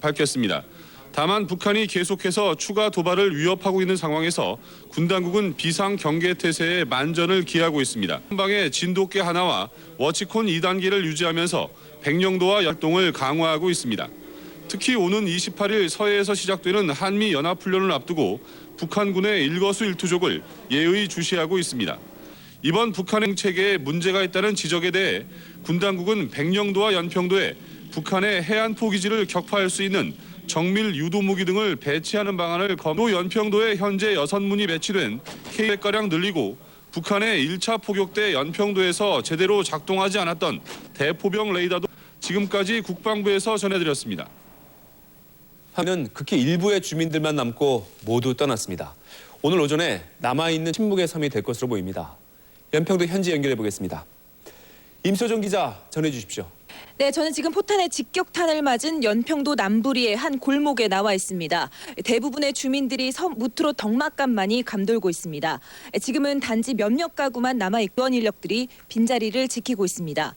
밝혔습니다. 다만 북한이 계속해서 추가 도발을 위협하고 있는 상황에서 군 당국은 비상 경계 태세에 만전을 기하고 있습니다. 한방에 진돗개 하나와 워치콘 2단계를 유지하면서 백령도와 활동을 강화하고 있습니다. 특히 오는 28일 서해에서 시작되는 한미 연합훈련을 앞두고 북한군의 일거수일투족을 예의 주시하고 있습니다. 이번 북한의 체계에 문제가 있다는 지적에 대해 군 당국은 백령도와 연평도에 북한의 해안 포기지를 격파할 수 있는 정밀 유도 무기 등을 배치하는 방안을 검토. 연평도에 현재 6문이 배치된 K-100가량 늘리고 북한의 1차 포격대 연평도에서 제대로 작동하지 않았던 대포병 레이더도 지금까지 국방부에서 전해드렸습니다. 하는 극히 일부의 주민들만 남고 모두 떠났습니다. 오늘 오전에 남아있는 침묵의 섬이 될 것으로 보입니다. 연평도 현지 연결해 보겠습니다. 임소정 기자 전해주십시오. 네, 저는 지금 포탄의 직격탄을 맞은 연평도 남부리의 한 골목에 나와 있습니다. 대부분의 주민들이 섬 무트로 덕막간만이 감돌고 있습니다. 지금은 단지 몇몇 가구만 남아있고 구원 인력들이 빈자리를 지키고 있습니다.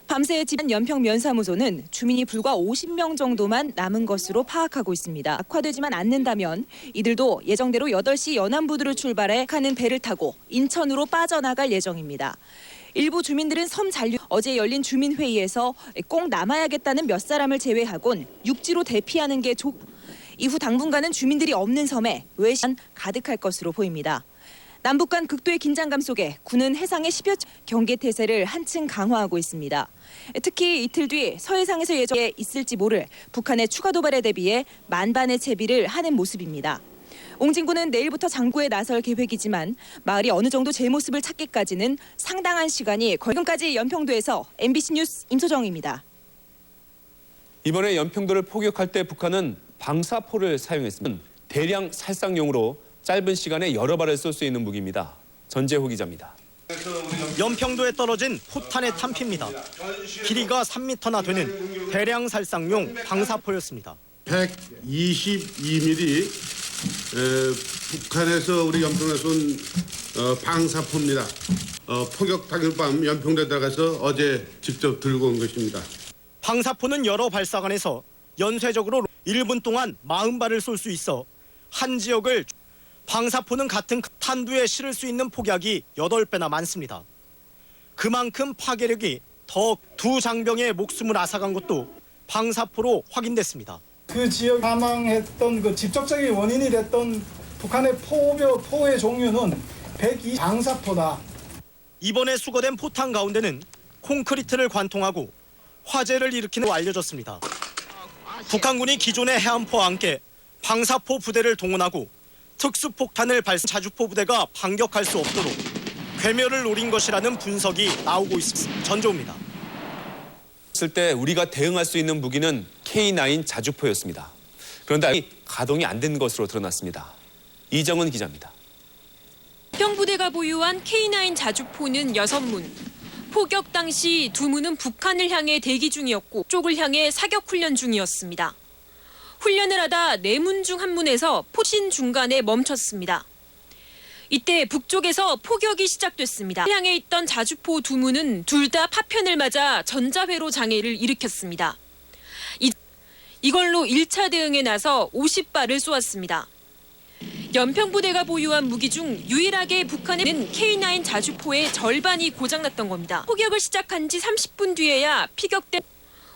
밤새 지난 연평 면사무소는 주민이 불과 50명 정도만 남은 것으로 파악하고 있습니다. 악화되지만 않는다면 이들도 예정대로 8시 연안부두로 출발해 가는 배를 타고 인천으로 빠져나갈 예정입니다. 일부 주민들은 섬 잔류 어제 열린 주민회의에서 꼭 남아야겠다는 몇 사람을 제외하곤 육지로 대피하는 게 이후 당분간은 주민들이 없는 섬에 외신 가득할 것으로 보입니다. 남북 간 극도의 긴장감 속에 군은 해상의 10여 경계 태세를 한층 강화하고 있습니다. 특히 이틀 뒤 서해상에서 예정에 있을지 모를 북한의 추가 도발에 대비해 만반의 채비를 하는 모습입니다. 옹진군은 내일부터 장구에 나설 계획이지만 마을이 어느 정도 제 모습을 찾기까지는 상당한 시간이 지금까지 연평도에서 MBC 뉴스 임소정입니다. 이번에 연평도를 포격할 때 북한은 방사포를 사용했습니다. 대량 살상용으로 짧은 시간에 여러 발을 쏠 수 있는 무기입니다. 전재호 기자입니다. 연평도에 떨어진 포탄의 탄피입니다. 길이가 3m나 되는 대량 살상용 방사포였습니다. 122mm 북한에서 우리 연평도에 쏜 방사포입니다. 포격 당일 밤 연평도에 들어가서 어제 직접 들고 온 것입니다. 방사포는 여러 발사관에서 연쇄적으로 1분 동안 40발을 쏠 수 있어 한 지역을 방사포는 같은 탄두에 실을 수 있는 폭약이 8배나 많습니다. 그만큼 파괴력이 더 두 장병의 목숨을 앗아간 것도 방사포로 확인됐습니다. 그 지역 사망했던 그 직접적인 원인이 됐던 북한의 포의 종류는 102 방사포다. 이번에 수거된 포탄 가운데는 콘크리트를 관통하고 화재를 일으키는 거 알려졌습니다. 북한군이 기존의 해안포와 함께 방사포 부대를 동원하고 특수폭탄을 발사 자주포 부대가 반격할 수 없도록 괴멸을 노린 것이라는 분석이 나오고 있습니다. 전조입니다. 했을 때 우리가 대응할 수 있는 무기는 K9 자주포였습니다. 그런데 가동이 안 된 것으로 드러났습니다. 이정은 기자입니다. 평부대가 보유한 K9 자주포는 6문. 포격 당시 2문은 북한을 향해 대기 중이었고 쪽을 향해 사격 훈련 중이었습니다. 훈련을 하다 4문 중 1문에서 포신 중간에 멈췄습니다. 이때 북쪽에서 포격이 시작됐습니다. 향해 있던 자주포 2문은 둘 다 파편을 맞아 전자회로 장애를 일으켰습니다. 이걸로 1차 대응에 나서 50발을 쏘았습니다. 연평부대가 보유한 무기 중 유일하게 북한에는 K9 자주포의 절반이 고장났던 겁니다. 포격을 시작한 지 30분 뒤에야 피격된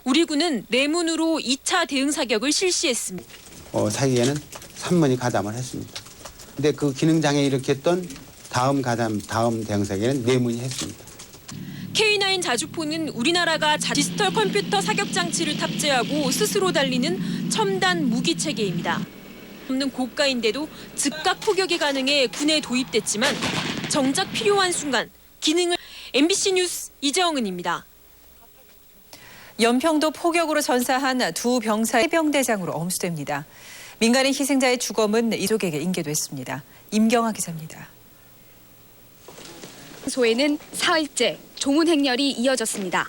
우리 군은 4문으로 2차 대응 사격을 실시했습니다. 사기에는 3문이 가담을 했습니다. 근데 그 기능장애 일으켰던 다음 대응 사격에는 4문이 했습니다. K9 자주포는 우리나라가 디지털 컴퓨터 사격 장치를 탑재하고 스스로 달리는 첨단 무기 체계입니다. 없는 고가인데도 즉각 포격이 가능해 군에 도입됐지만 정작 필요한 순간 기능을 MBC 뉴스 이재영은입니다. 연평도 포격으로 전사한 두 병사의 해병대장으로 엄수됩니다. 민간인 희생자의 주검은 이족에게 인계됐습니다. 임경아 기자입니다. 소에는 사흘째 종훈 행렬이 이어졌습니다.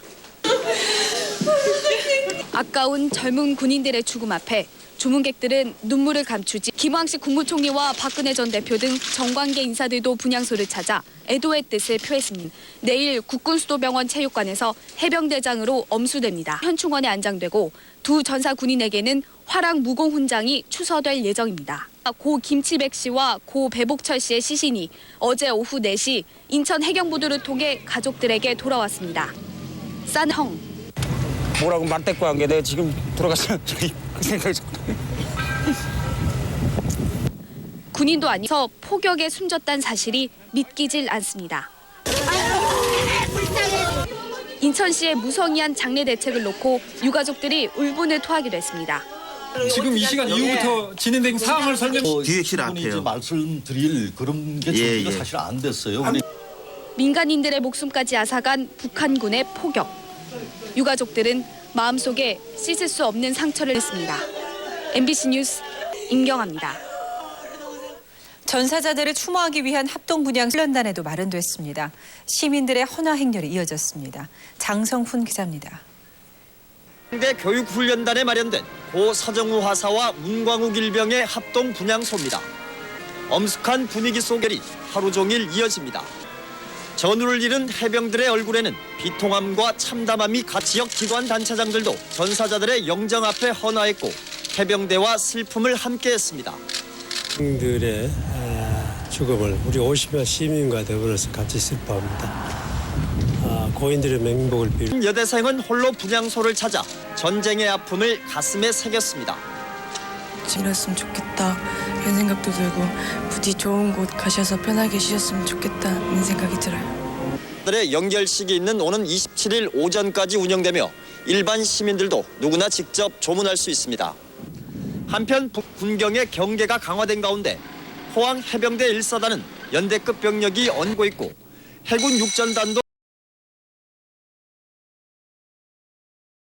아까운 젊은 군인들의 죽음 앞에 조문객들은 눈물을 감추지 김황식 국무총리와 박근혜 전 대표 등 정관계 인사들도 분향소를 찾아 애도의 뜻을 표했습니다. 내일 국군수도병원 체육관에서 해병대장으로 엄수됩니다. 현충원에 안장되고 두 전사 군인에게는 화랑 무공 훈장이 추서될 예정입니다. 고 김치백 씨와 고 배복철 씨의 시신이 어제 오후 4시 인천 해경보도를 통해 가족들에게 돌아왔습니다. 싼형 뭐라고 맞대꾸 한 게 내가 지금 돌아갔어. 그 생각이 군인도 아니서 포격에 숨졌다는 사실이 믿기질 않습니다. 인천시의 무성의한 장례 대책을 놓고 유가족들이 울분을 토하기도 했습니다. 지금 이 시간 이후부터 진행된 상황을 설명. 기획실 앞에요. 말씀드릴 그런 게 준비가 사실 안 됐어요. 민간인들의 목숨까지 앗아간 북한군의 포격. 유가족들은 마음속에 씻을 수 없는 상처를 했습니다. MBC 뉴스 임경아입니다. 전사자들을 추모하기 위한 합동분향 훈련단에도 마련됐습니다. 시민들의 헌화 행렬이 이어졌습니다. 장성훈 기자입니다. 대 교육훈련단에 마련된 고 서정우 화사와 문광욱 일병의 합동 분향소입니다. 엄숙한 분위기 속에 하루 종일 이어집니다. 전우를 잃은 해병들의 얼굴에는 비통함과 참담함이 지역 기관 단체장들도 전사자들의 영정 앞에 헌화했고 해병대와 슬픔을 함께했습니다. 들의 죽음을 우리 50여 시민과 더불어서 같이 슬퍼합니다. 고인들의 맹복을 빌. 여대생은 홀로 분향소를 찾아 전쟁의 아픔을 가슴에 새겼습니다. 지냈으면 좋겠다 이런 생각도 들고 부디 좋은 곳 가셔서 편하게 쉬셨으면 좋겠다는 생각이 들어요. 들의 연결식이 있는 오는 27일 오전까지 운영되며 일반 시민들도 누구나 직접 조문할 수 있습니다. 한편 군경의 경계가 강화된 가운데 포항 해병대 1사단은 연대급 병력이 얹고 있고 해군 육전단도